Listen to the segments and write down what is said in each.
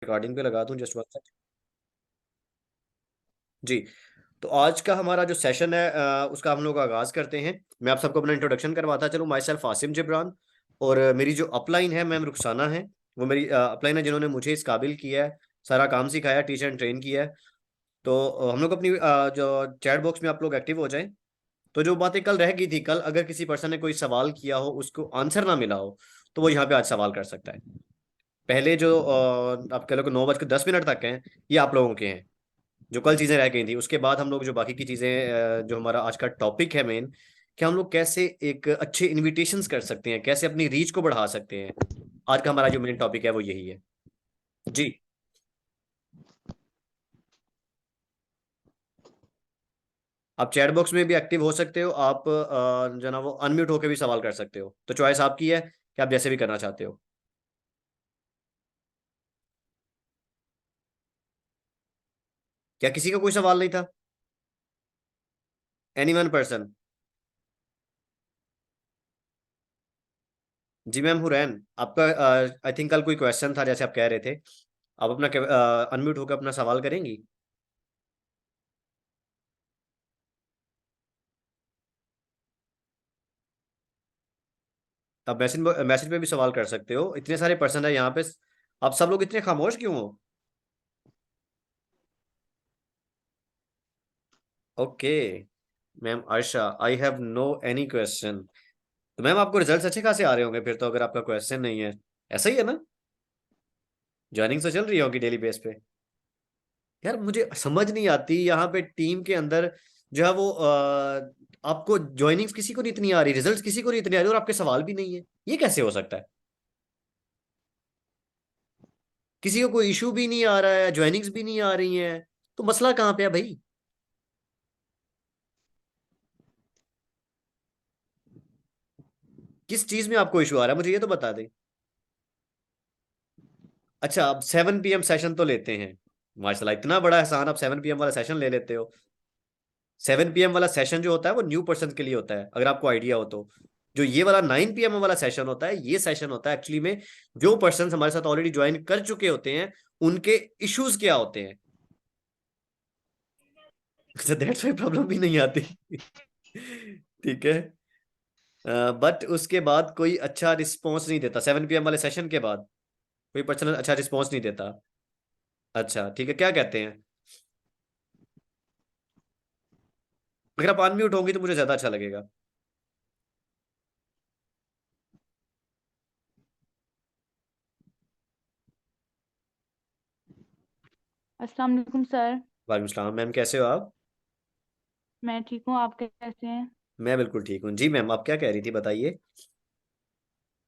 Recording पे लगा दूं जस्ट वन सेकंड। जी। तो आज का हमारा जो सेशन है उसका हम लोग आगाज करते हैं। मैं आप सबको अपना इंट्रोडक्शन करवाता चलूँ। Myself Asim Jibran. और मेरी जो अपलाइन है मैम रुखसाना है। वो मेरी अपलाइन है जिन्होंने मुझे इस काबिल किया है, सारा काम सिखाया, टीचर एंड ट्रेन किया है। तो हम लोग अपनी जो चैट बॉक्स में आप लोग एक्टिव हो जाएं। तो जो बातें कल रह गई थी, कल अगर किसी पर्सन ने कोई सवाल किया हो, उसको आंसर ना मिला हो, तो वो यहाँ पे आज सवाल कर सकता है। पहले जो आप कह लो कि 9:10 तक हैं, ये आप लोगों के हैं। जो कल चीजें रह गई थी, उसके बाद हम लोग जो बाकी की चीजें जो हमारा आज का टॉपिक है मेन, कि हम लोग कैसे एक अच्छे इनविटेशंस कर सकते हैं, कैसे अपनी रीच को बढ़ा सकते हैं। आज का हमारा जो मेन टॉपिक है वो यही है। जी। आप चैट बॉक्स में भी एक्टिव हो सकते हो। आप जो ना वो अनम्यूट होकर भी सवाल कर सकते हो। तो चॉइस आपकी है कि आप जैसे भी करना चाहते हो। क्या किसी का कोई सवाल नहीं था? Any one person? जी मैम हुरैन, आपका आई थिंक कल कोई क्वेश्चन था जैसे आप कह रहे थे। आप अपना अनम्यूट होकर अपना सवाल करेंगी। आप मैसेज मैसेज पे भी सवाल कर सकते हो। इतने सारे पर्सन है यहाँ पे, आप सब लोग इतने खामोश क्यों हो? Okay. Ma'am Ayesha, I have no any question. तो मैम आपको रिजल्ट्स अच्छे खासे आ रहे होंगे फिर तो, अगर आपका क्वेश्चन नहीं है। ऐसा ही है ना? ज्वाइनिंग तो चल रही होगी डेली बेस पे। यार मुझे समझ नहीं आती यहाँ पे टीम के अंदर जो है वो आपको ज्वाइनिंग्स किसी को नहीं इतनी आ रही, रिजल्ट्स किसी को नहीं इतनी आ रही, और आपके सवाल भी नहीं है। ये कैसे हो सकता है? किसी को कोई इशू भी नहीं आ रहा है, ज्वाइनिंग्स भी नहीं आ रही हैं। तो मसला कहाँ पे है भाई? किस चीज में आपको इशू आ रहा है, मुझे ये तो बता दें। अच्छा, अब 7 PM सेशन तो लेते हैं। माशाल्लाह, इतना बड़ा एहसान, आप 7 PM वाला सेशन ले लेते हो। 7 PM वाला सेशन जो होता है वो न्यू पर्सन के लिए होता है, अगर आपको आइडिया हो तो। जो ये वाला 9 PM वाला सेशन होता है, ये सेशन होता है एक्चुअली में जो पर्सन हमारे साथ ऑलरेडी ज्वाइन कर चुके होते हैं, उनके इश्यूज क्या होते हैं। अच्छा, दैट्स वाई प्रॉब्लम भी नहीं आती। ठीक है। बट उसके बाद कोई अच्छा रिस्पॉन्स नहीं देता, 7 PM वाले सेशन के बाद कोई पर्सन अच्छा रिस्पॉन्स नहीं देता। अच्छा ठीक है, क्या कहते हैं? अगर आप अनम्यूट होंगी तो मुझे ज्यादा अच्छा लगेगा। अस्सलाम वालेकुम सर। वालेकुम सलाम मैम, कैसे हो आप? मैं ठीक हूँ, आप कैसे हैं? मैं बिल्कुल ठीक हूँ जी। मैम आप क्या कह रही थी, बताइए।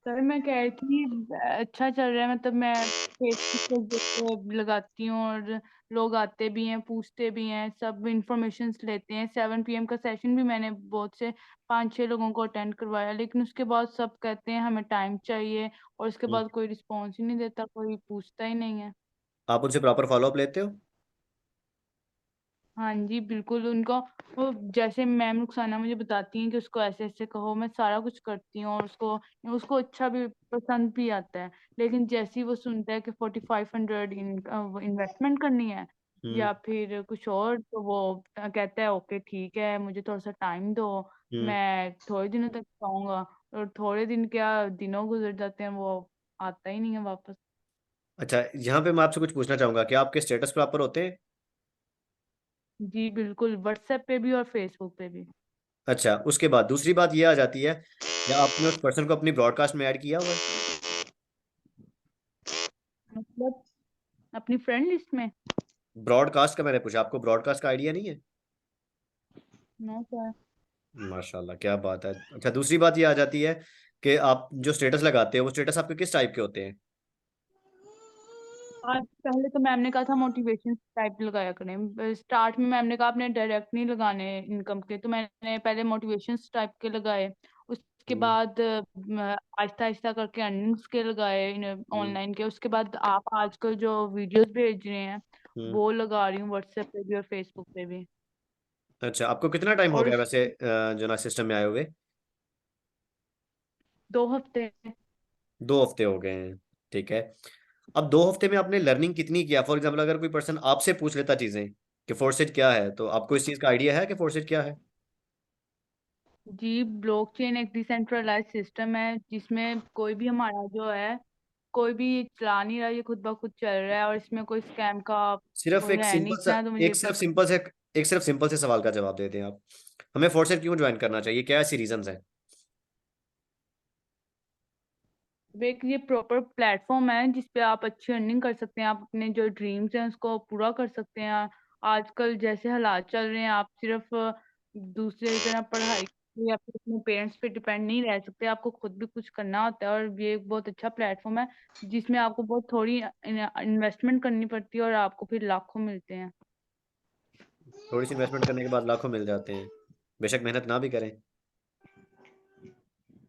सर मैं कह रही थी अच्छा चल रहा है, मतलब मैं फेसबुक पे लगाती हूँ और लोग आते भी हैं, पूछते भी हैं, सब इंफॉर्मेशंस लेते हैं। 7 PM का सेशन भी मैंने बहुत से 5-6 लोगों को अटेंड करवाया, लेकिन उसके बाद सब कहते हैं हमें टाइम चाहिए, और उसके हम्म। बाद कोई रिस्पॉन्स ही नहीं देता, कोई पूछता ही नहीं है। आप उनसे प्रॉपर फॉलोअप लेते हो? हाँ जी बिल्कुल, उनको वो जैसे मैम रुखसाना मुझे बताती हैं कि उसको ऐसे ऐसे कहो, मैं सारा कुछ करती हूँ, और उसको उसको अच्छा भी पसंद भी आता है। लेकिन जैसे ही वो सुनता है कि 4500 इन्वेस्टमेंट करनी है हम्म। या फिर कुछ और, तो वो कहता है ओके ठीक है, मुझे थोड़ा सा टाइम दो, हम्म। मैं थोड़े दिनों तक आऊंगा। और थोड़े दिन क्या, दिनों गुजर जाते हैं, वो आता ही नहीं है वापस। अच्छा, यहाँ पे मैं आपसे कुछ पूछना चाहूंगा कि आपके स्टेटस प्रॉपर होते हैं? जी बिल्कुल, व्हाट्सएप पे भी और फेसबुक पे भी। अच्छा, उसके बाद दूसरी बात ये आ जाती है, क्या आपने उस पर्सन को अपनी ब्रॉडकास्ट में ऐड किया हुआ है? मतलब अपनी फ्रेंड लिस्ट में? ब्रॉडकास्ट का मैंने पूछा, आपको ब्रॉडकास्ट का आइडिया नहीं है? No sir. माशाल्लाह, क्या बात है। अच्छा, दूसरी बात ये आ जाती है कि आप जो स्टेटस लगाते हो, वो स्टेटस आपके किस टाइप के होते हैं? आज पहले तो मैम ने कहा था मोटिवेशन टाइप लगाया करें, स्टार्ट में मैम ने कहा आपने डायरेक्ट नहीं लगाने इनकम के, तो मैंने पहले मोटिवेशन टाइप के लगाए। उसके हम्म। बाद आहिस्ता आहिस्ता करके अर्निंग्स के लगाए, हम्म। ऑनलाइन के। उसके बाद आप आजकल जो वीडियोस भेज रहे हैं हम्म। वो लगा रही हूँ, व्हाट्सएप पे भी और फेसबुक पे भी। अच्छा, आपको कितना टाइम हो और गया उस वैसे जो ना सिस्टम में आए हुए? 2 हफ्ते। 2 हफ्ते हो गए हैं। ठीक है। अब 2 हफ्ते में आपने लर्निंग कितनी किया? फॉर एग्जाम्पल अगर कोई पर्सन आपसे पूछ लेता चीजें कि फोर्सेज क्या है, तो आपको इस चीज का आइडिया है कि फोर्सेज क्या है? जी, ब्लॉकचेन एक डिसेंट्रलाइज सिस्टम है जिसमें कोई भी हमारा जो है, कोई भी चला नहीं रहा, ये खुद ब खुद चल रहा है और इसमें कोई स्कैम का सिर्फ वो एक है नहीं, सिंपल सा, इतना तो मुझे एक सिर्फ पता। सिंपल से एक सिर्फ सिंपल से सवाल का जवाब दे दें आप। हमें फोर्सेज क्यों ज्वाइन करना चाहिए? क्या ऐसी रीजंस हैं? एक ये प्रॉपर प्लेटफॉर्म है जिस पे आप अच्छी अर्निंग कर सकते हैं, आप अपने जो ड्रीम्स हैं उसको पूरा कर सकते हैं। आजकल जैसे हालात चल रहे हैं, आप सिर्फ दूसरे की तरह पढ़ाई या फिर अपने पेरेंट्स पे डिपेंड नहीं रह सकते, आपको खुद भी कुछ करना होता है। और ये एक बहुत अच्छा प्लेटफॉर्म है जिसमें आपको बहुत थोड़ी इन्वेस्टमेंट करनी पड़ती है और आपको फिर लाखों मिलते हैं। थोड़ी सी इन्वेस्टमेंट करने के बाद लाखों मिल जाते हैं, बेशक मेहनत ना भी करें।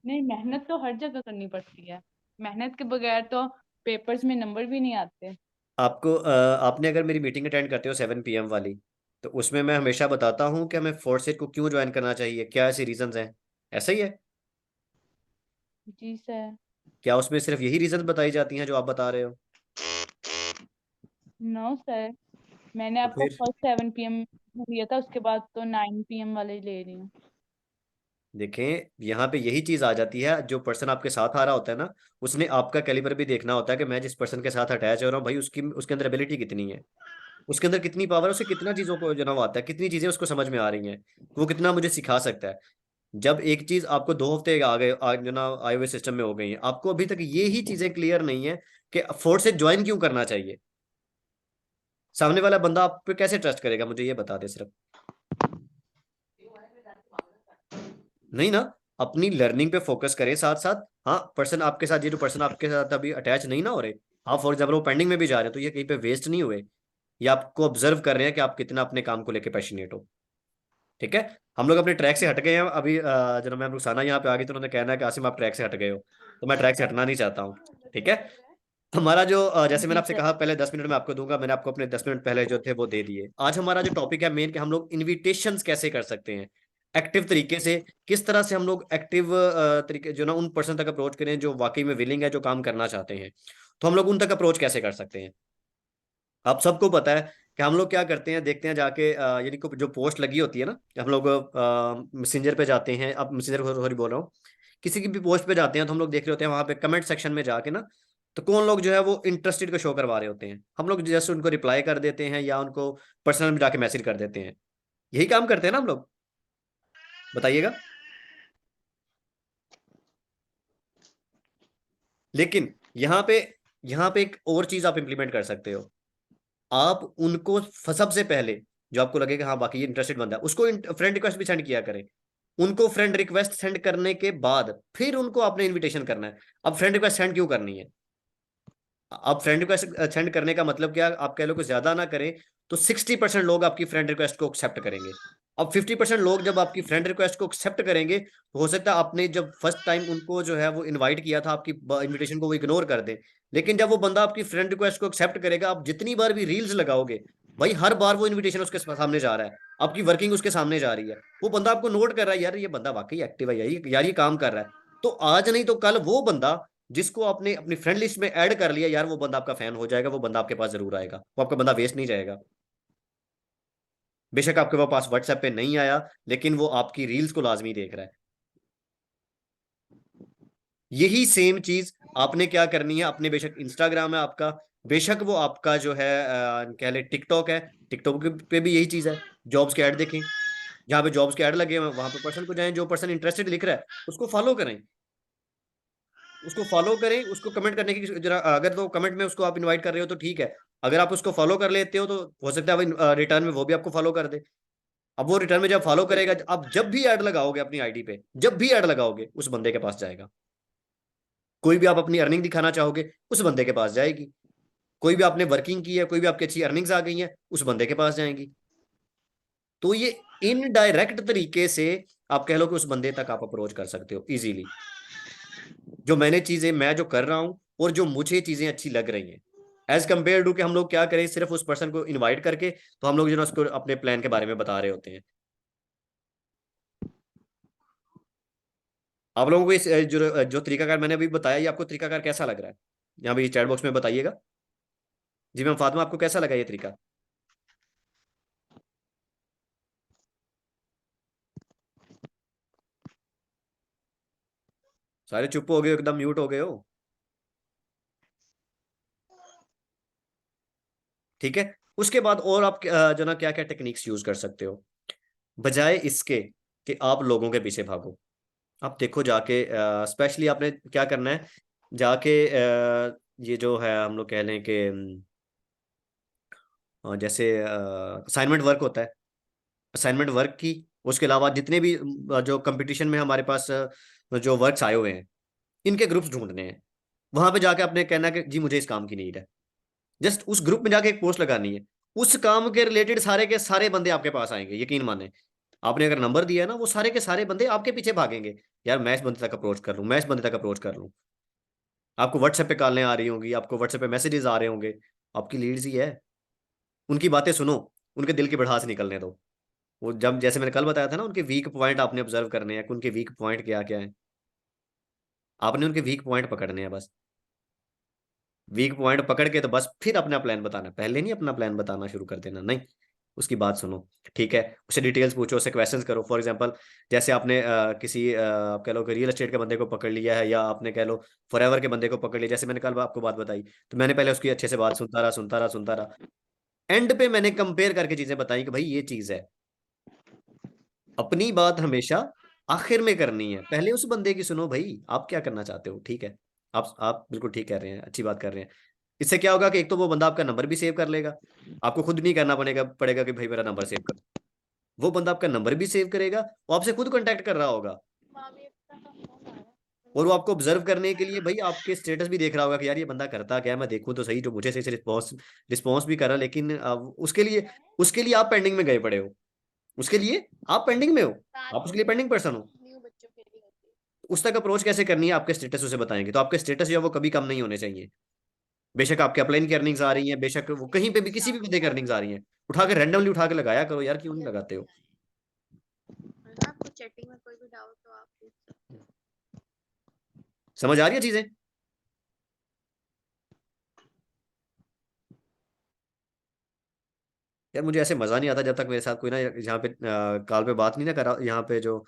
नहीं, मेहनत तो हर जगह करनी पड़ती है, मेहनत के बगैर तो पेपर्स में नंबर भी नहीं आते। आपको आपने अगर मेरी मीटिंग अटेंड करते हो 7 PM वाली, तो उसमें मैं हमेशा बताता हूँ कि हमें फोर्सेज को क्यों ज्वाइन करना चाहिए, क्या ऐसी रीजंस हैं। ऐसा ही है? जी सर। क्या उसमें सिर्फ यही रीजंस बताई जाती हैं जो आप बता रहे हो? नो सर, मैंने तो आपको फिर फर्स्ट 7 PM दिया था, उसके बाद तो 9 PM वाले ले रही हूँ। देखें, यहाँ पे यही चीज आ जाती है, जो पर्सन आपके साथ आ रहा होता है ना, उसने आपका कैलिबर भी देखना होता है कि मैं जिस पर्सन के साथ अटैच हो रहा हूँ भाई, उसकी उसके अंदर एबिलिटी कितनी है, उसके अंदर कितनी पावर है, उसे कितना चीजों को जो ना वो आता है, कितनी चीजें उसको समझ में आ रही हैं, वो कितना मुझे सिखा सकता है। जब एक चीज आपको 2 हफ्ते आ गए जो ना आए हुए सिस्टम में हो गई है, आपको अभी तक ये ही चीजें क्लियर नहीं है कि फोर्स से ज्वाइन क्यों करना चाहिए, सामने वाला बंदा आप पे कैसे ट्रस्ट करेगा? मुझे ये बता दे सिर्फ। नहीं ना, अपनी लर्निंग पे फोकस करें साथ साथ। हाँ, पर्सन आपके साथ, ये जो पर्सन आपके साथ अभी अटैच नहीं ना हो रहे, हाँ फॉर एग्जाम्पल वो पेंडिंग में भी जा रहे हैं, तो ये कहीं पे वेस्ट नहीं हुए। ये आपको ऑब्जर्व कर रहे हैं कि आप कितना अपने काम को लेकर पैशनेट हो। ठीक है, हम लोग अपने ट्रैक से हट गए हैं अभी। जब मैम रुखसाना यहाँ पे आ गई तो उन्होंने कहना है कि आसिम आप ट्रैक से हट गए हो, तो मैं ट्रैक से हटना नहीं चाहता हूँ। ठीक है, हमारा जो जैसे मैंने जी आपसे सर। कहा पहले 10 मिनट में आपको दूंगा, मैंने आपको अपने 10 मिनट पहले जो थे वो दे दिए। आज हमारा जो टॉपिक है मेन, कि हम लोग इनविटेशंस कैसे कर सकते हैं एक्टिव तरीके से, किस तरह से हम लोग एक्टिव तरीके जो ना उन पर्सन तक अप्रोच करें जो वाकई में विलिंग है, जो काम करना चाहते हैं, तो हम लोग उन तक अप्रोच कैसे कर सकते हैं। आप सबको पता है कि हम लोग क्या करते हैं, देखते हैं जाके यानी कि जो पोस्ट लगी होती है ना, हम लोग मैसेंजर पे जाते हैं, अब मैसेंजर सॉरी बोल रहा हूँ, किसी की भी पोस्ट पे जाते हैं, तो हम लोग देख रहे होते हैं वहां पे कमेंट सेक्शन में जाके ना, तो कौन लोग जो है वो इंटरेस्टेड को शो करवा रहे होते हैं, हम लोग जैसे उनको रिप्लाई कर देते हैं या उनको पर्सनल में जाके मैसेज कर देते हैं। यही काम करते हैं ना हम लोग, बताइएगा। लेकिन यहाँ पे एक और चीज आप इंप्लीमेंट कर सकते हो। आप उनको सबसे पहले जो आपको लगेगा हाँ बाकी ये इंटरेस्टेड बंदा है, उसको फ्रेंड रिक्वेस्ट भी सेंड किया करें। उनको फ्रेंड रिक्वेस्ट सेंड करने के बाद फिर उनको आपने इनविटेशन करना है। अब फ्रेंड रिक्वेस्ट सेंड क्यों करनी है? अब फ्रेंड रिक्वेस्ट सेंड करने का मतलब क्या, आप कह लो कि ज्यादा ना करें तो 60% लोग आपकी फ्रेंड रिक्वेस्ट को एक्सेप्ट करेंगे। अब 50% लोग जब आपकी फ्रेंड रिक्वेस्ट को एक्सेप्ट करेंगे, तो हो सकता है आपने जब फर्स्ट टाइम उनको जो है वो इनवाइट किया था, आपकी इनविटेशन को वो इग्नोर कर दें। लेकिन जब वो बंदा आपकी फ्रेंड रिक्वेस्ट को एक्सेप्ट करेगा, आप जितनी बार भी रील्स लगाओगे, भाई हर बार वो इनविटेशन उसके सामने जा रहा है, आपकी वर्किंग उसके सामने जा रही है, वो बंदा आपको नोट कर रहा है, यार ये बंदा वाकई एक्टिव है, यार ये काम कर रहा है। तो आज नहीं तो कल वो बंदा जिसको आपने अपनी फ्रेंड लिस्ट में ऐड कर लिया, यार वो बंदा आपका फैन हो जाएगा, वो बंदा आपके पास जरूर आएगा, वो आपका बंदा वेस्ट नहीं जाएगा। बेशक आपके वो पास व्हाट्सएप पे नहीं आया, लेकिन वो आपकी रील्स को लाजमी देख रहा है। यही सेम चीज आपने क्या करनी है अपने, बेशक इंस्टाग्राम है आपका, बेशक वो आपका जो है कह ले टिकटॉक है, टिकटॉक पे भी यही चीज है। जॉब्स के ऐड देखें, जहाँ पे जॉब्स के ऐड लगे हुए हैं वहां पे पर्सन को जाएं, जो पर्सन इंटरेस्टेड लिख रहा है उसको फॉलो करें, उसको फॉलो करें, उसको कमेंट करने की जरा, अगर तो कमेंट में उसको आप इनवाइट कर रहे हो तो ठीक है, अगर आप उसको फॉलो कर लेते हो तो हो सकता है रिटर्न में वो भी आपको फॉलो कर दे। अब वो रिटर्न में जब फॉलो करेगा, आप जब भी ऐड लगाओगे अपनी आईडी पे, जब भी ऐड लगाओगे उस बंदे के पास जाएगा। कोई भी आप अपनी अर्निंग दिखाना चाहोगे, उस बंदे के पास जाएगी। कोई भी आपने वर्किंग की है, कोई भी आपकी अच्छी अर्निंग्स आ गई हैं, उस बंदे के पास जाएंगी। तो ये इनडायरेक्ट तरीके से आप कह लो कि उस बंदे तक आप अप्रोच कर सकते हो इजीली। जो मैंने चीजें मैं जो कर रहा हूं और जो मुझे चीजें अच्छी लग रही हैं, एज कंपेयर टू कि हम लोग क्या करें सिर्फ उस पर्सन को इनवाइट करके, तो हम लोग जो ना उसको अपने प्लान के बारे में बता रहे होते हैं। आप लोगों को इस जो जो तरीकाकार मैंने अभी बताया, ये आपको तरीकाकार कैसा लग रहा है? यहाँ पे चैट बॉक्स में बताइएगा। जी मैम फातिमा, आपको कैसा लगा ये तरीका? सारे चुप हो गए हो, एकदम म्यूट हो गए हो। ठीक है। उसके बाद और आप जो ना क्या क्या टेक्निक्स यूज कर सकते हो, बजाय इसके कि आप लोगों के पीछे भागो। आप देखो जाके, स्पेशली आपने क्या करना है, जाके ये जो है हम लोग कह लें कि जैसे असाइनमेंट वर्क होता है, असाइनमेंट वर्क की, उसके अलावा जितने भी जो कंपटीशन में हमारे पास जो वर्क्स आए हुए हैं, इनके ग्रुप्स ढूंढने हैं। वहां पे जाके आपने कहना कि जी मुझे इस काम की नीड है। जस्ट उस ग्रुप में जाके एक पोस्ट लगानी है, उस काम के रिलेटेड सारे के सारे बंदे आपके पास आएंगे, यकीन माने। आपने अगर नंबर दिया है ना, वो सारे के सारे बंदे आपके पीछे भागेंगे। यार मैं इस बंदे तक अप्रोच कर लूँ, मैं इस बंदे तक अप्रोच कर लूँ। आपको व्हाट्सएप पे कॉलें आ रही होंगी, आपको व्हाट्सएप पे मैसेजेस आ रहे होंगे, आपकी लीड्स ही है। उनकी बातें सुनो, उनके दिल की भड़ास निकलने दो। वो जब जैसे मैंने कल बताया था ना, उनके वीक पॉइंट आपने ऑब्जर्व करने हैं कि उनके वीक पॉइंट क्या क्या है। आपने उनके वीक पॉइंट पकड़ने हैं बस। वीक पॉइंट पकड़ के तो बस फिर अपना प्लान बताना, पहले नहीं अपना प्लान बताना शुरू कर देना, नहीं। उसकी बात सुनो, ठीक है, उसे डिटेल्स पूछो, उसे क्वेश्चंस करो। फॉर एग्जांपल, जैसे आपने किसी आप कह लो कि रियल एस्टेट के बंदे को पकड़ लिया है, या आपने कह लो फॉरएवर के बंदे को पकड़ लिया, जैसे मैंने कल आपको बात बताई, तो मैंने पहले उसकी अच्छे से बात सुनता रहा, सुनता रहा, सुनता रहा। एंड पे मैंने कंपेयर करके चीजें बताई कि भाई ये चीज है। अपनी बात हमेशा आखिर में करनी है, पहले उस बंदे की सुनो। भाई आप क्या करना चाहते हो, ठीक है, आप बिल्कुल ठीक कर रहे हैं, अच्छी बात कर रहे हैं। इससे क्या होगा कि एक तो वो बंदा आपका नंबर भी सेव कर लेगा, आपको खुद नहीं करना पड़ेगा पड़ेगा कि भाई मेरा नंबर सेव कर। वो बंदा आपका नंबर भी सेव करेगा, वो आपसे खुद कांटेक्ट कर रहा होगा। और वो आपको ऑब्जर्व करने के लिए भाई आपके स्टेटस भी देख रहा होगा कि यार ये बंदा करता क्या है, मैं देखूं तो सही, जो मुझे सही से रिस्पॉन्स रिस्पॉन्स भी कर रहा है। लेकिन उसके लिए आप पेंडिंग में गए पड़े हो। उसके लिए आप पेंडिंग में हो, आप उसके लिए पेंडिंग पर्सन हो। उस तक अप्रोच कैसे करनी है, आपके स्टेटस उसे बताएंगे। तो आपके स्टेटस जो है वो कभी कम नहीं होने चाहिए। बेशक आपके अपलाइन की अर्निंग्स आ रही हैं, बेशक वो कहीं पे भी किसी भी बंदे की अर्निंग्स आ रही हैं, उठा के रैंडमली उठा के लगाया करो यार, क्यों नहीं लगाते हो? आपको चैटिंग में कोई भी डाउट हो आप पूछ सकते हो। समझ आ रही है चीजें? यार मुझे ऐसे मजा नहीं आता जब तक मेरे साथ कोई ना यहाँ पे कॉल पे बात नहीं ना करा, यहाँ पे जो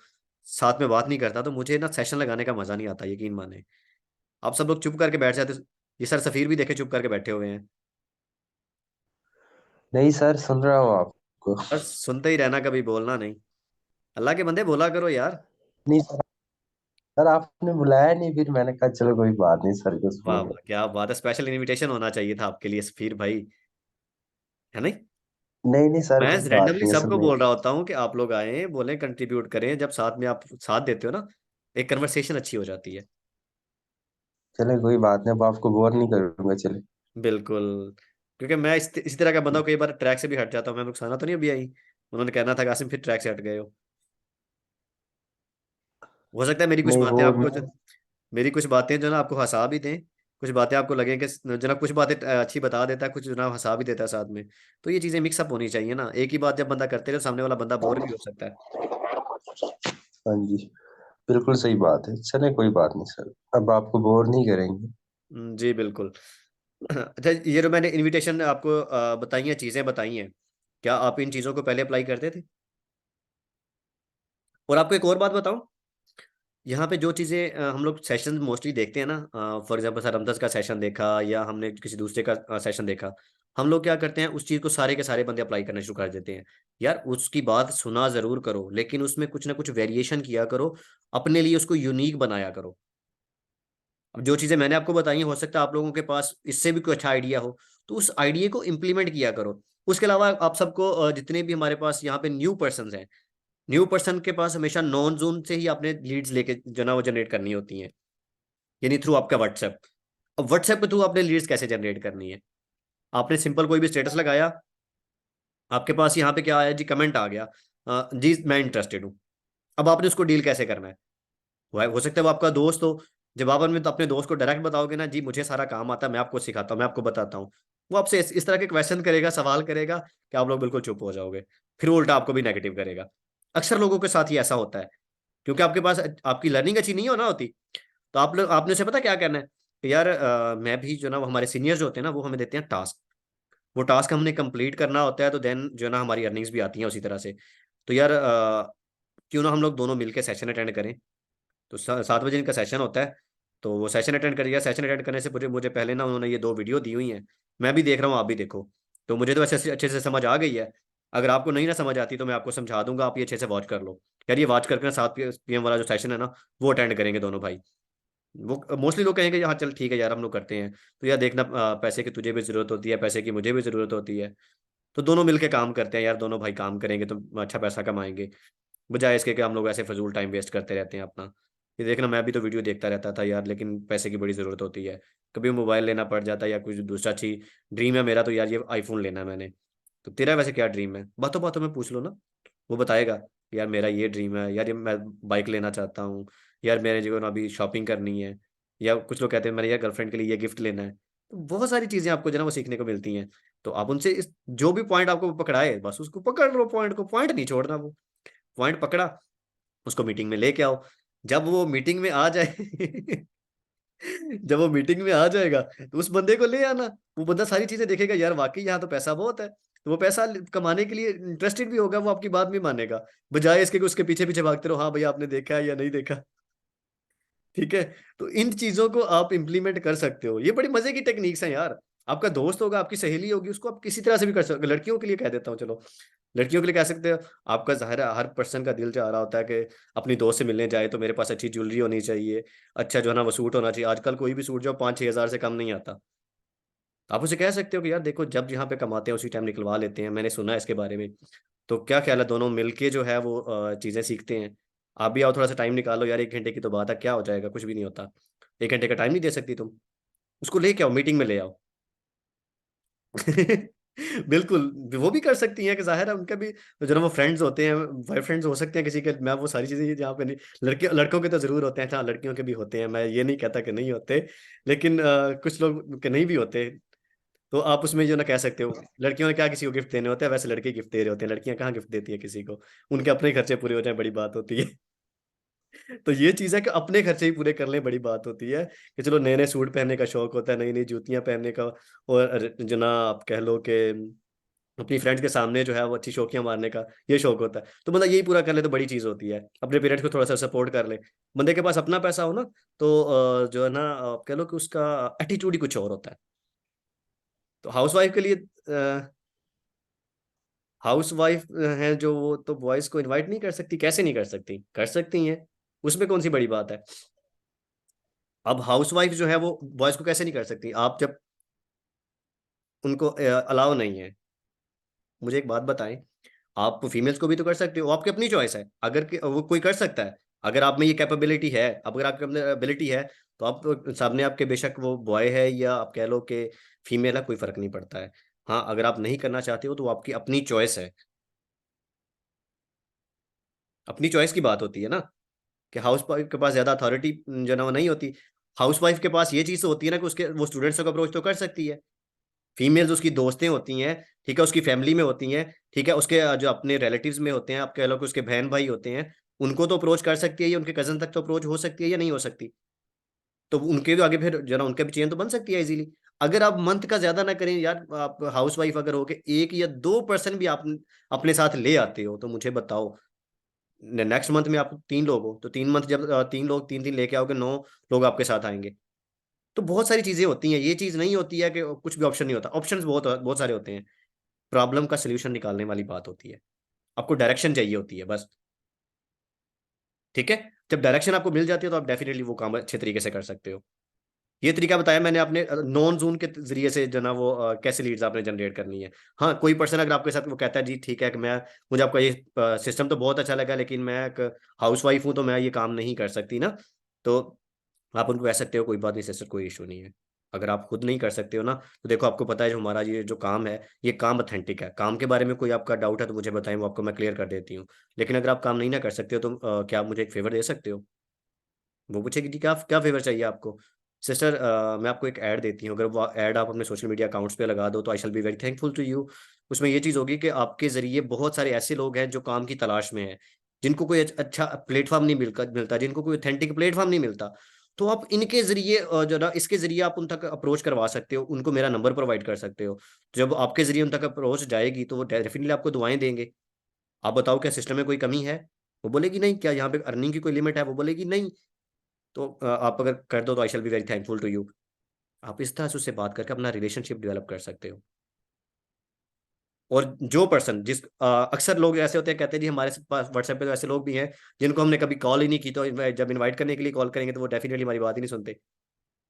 साथ में बात नहीं करता, तो मुझे ना सेशन लगाने का मजा नहीं आता, यकीन माने। आप सब लोग चुप करके बैठ जाते। ये सर सफीर भी देखे चुप करके बैठे हुए हैं। नहीं सर, सुन रहा हूँ आपको। बस सुनते ही रहना, कभी बोलना नहीं। अल्लाह के बंदे बोला करो यार। नहीं सर, सर आपने बुलाया नहीं, फिर मैंने कहा चलो कोई बात नहीं, सर को वाह सुन। वाह, क्या बात है, स्पेशल इनविटेशन होना चाहिए था आपके लिए सफीर भाई, है नहीं? नहीं नहीं सर, मैं कोई बात रैंडमली नहीं, असल सबको में। बोल रहा होता हूँ कि आप लोग आए, बोलें, कंट्रीब्यूट करें। जब साथ में आप साथ देते हो ना, एक कन्वर्सेशन अच्छी हो जाती है। चले कोई बात नहीं, अब आपको बोर नहीं करूंगा, चले। बिल्कुल। क्योंकि मैं इसी तरह का बंदा हूं, कई बार ट्रैक से भी हट जाता हूँ। मैं रुखसाना तो नहीं अभी आई, उन्होंने कहना था कासिम फिर ट्रैक से हट गए हो सकता है मेरी कुछ नहीं वो बातें आपको मैं। मेरी कुछ बातें जो ना आपको हंसा भी दें। कुछ बातें आपको लगे कि जना कुछ बातें अच्छी बता देता है, कुछ जना हंसा भी देता है साथ में। तो ये चीजें मिक्सअप होनी चाहिए ना, एक ही बात जब बंदा करते रहे तो सामने वाला बंदा बोर भी हो सकता है। हाँ जी, बिल्कुल सही बात है, चले कोई बात नहीं सर, अब आपको बोर नहीं करेंगे। जी बिल्कुल। अच्छा, ये जो मैंने इनविटेशन आपको बताई हैं, चीजें बताई हैं, क्या आप इन चीजों को पहले अप्लाई करते थे? और आपको एक और बात बताऊं, यहाँ पे जो चीज़ें हम लोग सेशन मोस्टली देखते हैं ना, फॉर एग्जांपल सर हमदर्द का सेशन देखा, या हमने किसी दूसरे का सेशन देखा, हम लोग क्या करते हैं, उस चीज़ को सारे के सारे बंदे अप्लाई करना शुरू कर देते हैं। यार उसकी बात सुना जरूर करो, लेकिन उसमें कुछ ना कुछ वेरिएशन किया करो, अपने लिए उसको यूनिक बनाया करो। अब जो चीज़ें मैंने आपको बताई हैं, हो सकता है आप लोगों के पास इससे भी कोई अच्छा आइडिया हो, तो उस आइडिया को इम्प्लीमेंट किया करो। उसके अलावा आप सबको जितने भी हमारे पास यहाँ पे न्यू पर्सन हैं, न्यू पर्सन के पास हमेशा नॉन जोन से ही आपने लीड्स लेके जो ना वो जनरेट करनी होती हैं, यानी थ्रू आपका व्हाट्सएप। अब व्हाट्सएप के थ्रू आपने लीड्स कैसे जनरेट करनी है? आपने सिंपल कोई भी स्टेटस लगाया, आपके पास यहाँ पे क्या आया जी, कमेंट आ गया, जी मैं इंटरेस्टेड हूँ। अब आपने उसको डील कैसे करना है? हो सकता है वो आपका दोस्त हो। जब आप अपने दोस्त को डायरेक्ट बताओगे ना, जी मुझे सारा काम आता है, मैं आपको सिखाता हूँ, मैं आपको बताता हूँ, वो आपसे इस तरह के क्वेश्चन करेगा, सवाल करेगा कि आप लोग बिल्कुल चुप हो जाओगे। फिर वो उल्टा आपको भी नेगेटिव करेगा। अक्सर लोगों के साथ ही ऐसा होता है, क्योंकि आपके पास आपकी लर्निंग अच्छी नहीं हो ना होती। तो आप लोग आपने उसे पता क्या करना है, कि यार मैं भी जो ना, वो हमारे सीनियर्स जो होते हैं ना, वो हमें देते हैं टास्क, वो टास्क हमने कंप्लीट करना होता है, तो देन जो है ना हमारी अर्निंग्स भी आती हैं उसी तरह से। तो यार क्यों ना हम लोग दोनों मिलकर सेशन अटेंड करें। तो 7 बजे इनका सेशन होता है, तो वो सेशन अटेंड करिएगा। सेशन अटेंड करने से मुझे मुझे पहले ना उन्होंने ये 2 वीडियो दी हुई हैं, मैं भी देख रहा हूँ, आप भी देखो। तो मुझे तो वैसे अच्छे से समझ आ गई है। अगर आपको नहीं ना समझ आती तो मैं आपको समझा दूंगा, आप ये अच्छे से वॉच कर लो। यार ये वॉच करके ना 7 PM वाला जो सेशन है ना, वो अटेंड करेंगे दोनों भाई। वो मोस्टली लोग कहेंगे हाँ चल ठीक है यार हम लोग करते हैं। तो यार देखना, पैसे की तुझे भी जरूरत होती है, पैसे की मुझे भी जरूरत होती है, तो दोनों मिलके काम करते हैं यार, दोनों भाई काम करेंगे तो अच्छा पैसा कमाएंगे, बजाय इसके कि हम लोग ऐसे फजूल टाइम वेस्ट करते रहते हैं अपना। ये देखना, मैं भी तो वीडियो देखता रहता था यार, लेकिन पैसे की बड़ी ज़रूरत होती है, कभी मोबाइल लेना पड़ जाता है या कुछ दूसरा चीज। ड्रीम है मेरा तो यार ये आईफोन लेना है मैंने। तो तेरा वैसे क्या ड्रीम है, बातों बातों में पूछ लो ना, वो बताएगा। यार मेरा ये ड्रीम है यार, ये मैं बाइक लेना चाहता हूँ, यार मेरे जो है ना अभी शॉपिंग करनी है, या कुछ लोग कहते हैं मेरे यार गर्लफ्रेंड के लिए ये गिफ्ट लेना है। तो बहुत सारी चीज़ें आपको जो है ना वो सीखने को मिलती हैं। तो आप उनसे जो भी पॉइंट आपको पकड़ाए बस उसको पकड़ लो, पॉइंट को, पॉइंट नहीं छोड़ना। वो पॉइंट पकड़ा, उसको मीटिंग में लेके आओ। जब वो मीटिंग में आ जाए जब वो मीटिंग में आ जाएगा तो उस बंदे को ले आना। वो बंदा सारी चीजें देखेगा, यार वाकई यहाँ तो पैसा बहुत है, तो वो पैसा कमाने के लिए इंटरेस्टेड भी होगा, वो आपकी बात भी मानेगा, बजाय इसके कि उसके पीछे पीछे भागते रहो, हाँ भैया आपने देखा है या नहीं देखा। ठीक है। तो इन चीजों को आप इंप्लीमेंट कर सकते हो, ये बड़ी मजे की टेक्निक्स हैं यार। आपका दोस्त होगा, आपकी सहेली होगी, उसको आप किसी तरह से भी कर सकते हो। लड़कियों के लिए कह देता हूँ, चलो लड़कियों के लिए कह सकते हो। आपका जाहिर है हर पर्सन का दिल चाह रहा होता है कि अपनी दोस्त से मिलने जाए तो मेरे पास अच्छी ज्वेलरी होनी चाहिए, अच्छा जो है ना वो सूट होना चाहिए। आजकल कोई भी सूट जो 5-6 हज़ार से कम नहीं आता। आप उसे कह सकते हो कि यार देखो, जब यहाँ पे कमाते हैं उसी टाइम निकलवा लेते हैं, मैंने सुना है इसके बारे में। तो क्या ख्याल है, दोनों मिलके जो है वो चीज़ें सीखते हैं। आप भी आओ, थोड़ा सा टाइम निकालो यार, 1 घंटे की तो बात है, क्या हो जाएगा, कुछ भी नहीं होता। 1 घंटे का टाइम नहीं दे सकती तुम, उसको लेके आओ, मीटिंग में ले आओ। बिल्कुल, वो भी कर सकती हैं कि जाहिर है उनका भी जो ना वो फ्रेंड्स होते हैं, बॉयफ्रेंड्स हो सकते हैं किसी के। मैं वो सारी चीजें जहाँ पे नहीं, लड़के लड़कों के तो जरूर होते हैं, हाँ लड़कियों के भी होते हैं, मैं ये नहीं कहता कि नहीं होते, लेकिन कुछ लोग के नहीं भी होते। तो आप उसमें जो ना कह सकते हो, लड़कियों ने क्या किसी को गिफ्ट देने होते हैं, वैसे लड़के गिफ्ट दे रहे होते हैं, लड़कियां कहाँ गिफ्ट देती है किसी को, उनके अपने खर्चे पूरे हो जाए बड़ी बात होती है। तो ये चीज है कि अपने खर्चे ही पूरे कर लें, बड़ी बात होती है। कि चलो नए नए सूट पहनने का शौक होता है, नई नई जूतियां पहनने का, और जो ना आप कह लो कि अपनी फ्रेंड्स के सामने जो है वो अच्छी शौकियां मारने का ये शौक होता है, तो बंदा यही पूरा कर ले तो बड़ी चीज होती है। अपने पेरेंट्स को थोड़ा सा सपोर्ट कर ले, बंदे के पास अपना पैसा हो ना, तो जो है ना आप कह लो कि उसका एटीट्यूड ही कुछ और होता है। तो हाउसवाइफ के लिए, हाउस वाइफ है जो, वो तो बॉयज को इनवाइट नहीं कर सकती, कैसे नहीं कर सकती, कर सकती हैं, उसमें कौन सी बड़ी बात है। अब हाउस वाइफ जो है वो बॉयज को कैसे नहीं कर सकती, आप जब उनको अलाउ नहीं है। मुझे एक बात बताएं, आप फीमेल्स को भी तो कर सकते हो, आपकी अपनी चॉइस है, अगर वो कोई कर सकता है, अगर आप में ये कैपेबिलिटी है, अगर आपके अंदर एबिलिटी है, तो आप सामने आपके बेशक वो बॉय है या आप कह लो कि फीमेल है, कोई फर्क नहीं पड़ता है। हाँ अगर आप नहीं करना चाहते हो तो वो आपकी अपनी चॉइस है, अपनी चॉइस की बात होती है ना, कि हाउस वाइफ के पास ज्यादा अथॉरिटी जो ना वो नहीं होती। हाउस वाइफ के पास ये चीज तो होती है ना कि उसके वो स्टूडेंट्स को अप्रोच तो कर सकती है, फीमेल्स उसकी दोस्तें होती हैं, ठीक है, उसकी फैमिली में होती हैं, ठीक है, उसके जो अपने रिलेटिव्स में होते हैं, आप कह लो कि उसके बहन भाई होते हैं, उनको तो अप्रोच कर सकती है, या उनके कजन तक तो अप्रोच हो सकती है या नहीं हो सकती। तो उनके भी आगे फिर जो ना उनके भी चेन तो बन सकती है इजीली। अगर आप मंथ का ज्यादा ना करें यार, आप हाउस वाइफ अगर हो के 1 या 2 पर्सन भी आप अपने साथ ले आते हो, तो मुझे बताओ नेक्स्ट मंथ में आप 3 लोग हो, तो 3 मंथ जब 3 लोग 3-3 लेके आओगे, 9 लोग आपके साथ आएंगे। तो बहुत सारी चीजें होती हैं, ये चीज नहीं होती है कि कुछ भी ऑप्शन नहीं होता, ऑप्शंस बहुत बहुत सारे होते हैं। प्रॉब्लम का सोल्यूशन निकालने वाली बात होती है, आपको डायरेक्शन चाहिए होती है बस। ठीक है, जब डायरेक्शन आपको मिल जाती है तो आप डेफिनेटली वो काम अच्छे तरीके से कर सकते हो। ये तरीका बताया मैंने आपने, नॉन जोन के जरिए से जो ना वो कैसे लीड्स आपने जनरेट करनी है। हाँ कोई पर्सन अगर आपके साथ वो कहता है जी ठीक है कि मैं, मुझे आपका ये सिस्टम तो बहुत अच्छा लगा, लेकिन मैं एक हाउस वाइफ हूँ तो मैं ये काम नहीं कर सकती ना, तो आप उनको कह सकते हो कोई बात नहीं सिस्टर, कोई इशू नहीं है। अगर आप खुद नहीं कर सकते हो ना, तो देखो आपको पता है जो हमारा ये जो काम है, ये काम अथेंटिक है, काम के बारे में कोई आपका डाउट है तो मुझे बताएं, वो आपको मैं क्लियर कर देती हूँ। लेकिन अगर आप काम नहीं ना कर सकते हो तो क्या आप मुझे एक फेवर दे सकते हो। वो पूछेगी कि क्या क्या फेवर चाहिए आपको। सिस्टर मैं आपको एक ऐड देती हूँ, अगर वो ऐड आप अपने सोशल मीडिया अकाउंट्स पे लगा दो तो I shall be very thankful to you. उसमें ये चीज़ होगी कि आपके जरिए बहुत सारे ऐसे लोग हैं जो काम की तलाश में हैं, जिनको कोई अच्छा प्लेटफॉर्म नहीं मिलता, जिनको कोई ऑथेंटिक प्लेटफॉर्म नहीं मिलता, तो आप इनके जरिए जो ना इसके जरिए आप उन तक अप्रोच करवा सकते हो, उनको मेरा नंबर प्रोवाइड कर सकते हो। जब आपके जरिए उन तक अप्रोच जाएगी तो वो डेफिनेटली आपको दुआएं देंगे। आप बताओ क्या सिस्टम में कोई कमी है? वो बोलेगी नहीं। क्या यहाँ पे अर्निंग की कोई लिमिट है? वो बोलेगी नहीं। तो आप अगर कर दो तो I shall be very thankful to you. आप इस तरह से उससे बात करके अपना रिलेशनशिप डेवलप कर सकते हो। और जो पर्सन जिस अक्सर लोग ऐसे होते हैं, कहते हैं जी हमारे पास व्हाट्सएप पे तो ऐसे लोग भी हैं जिनको हमने कभी कॉल ही नहीं की, तो जब इनवाइट करने के लिए कॉल करेंगे तो वो डेफिनेटली हमारी बात ही नहीं सुनते।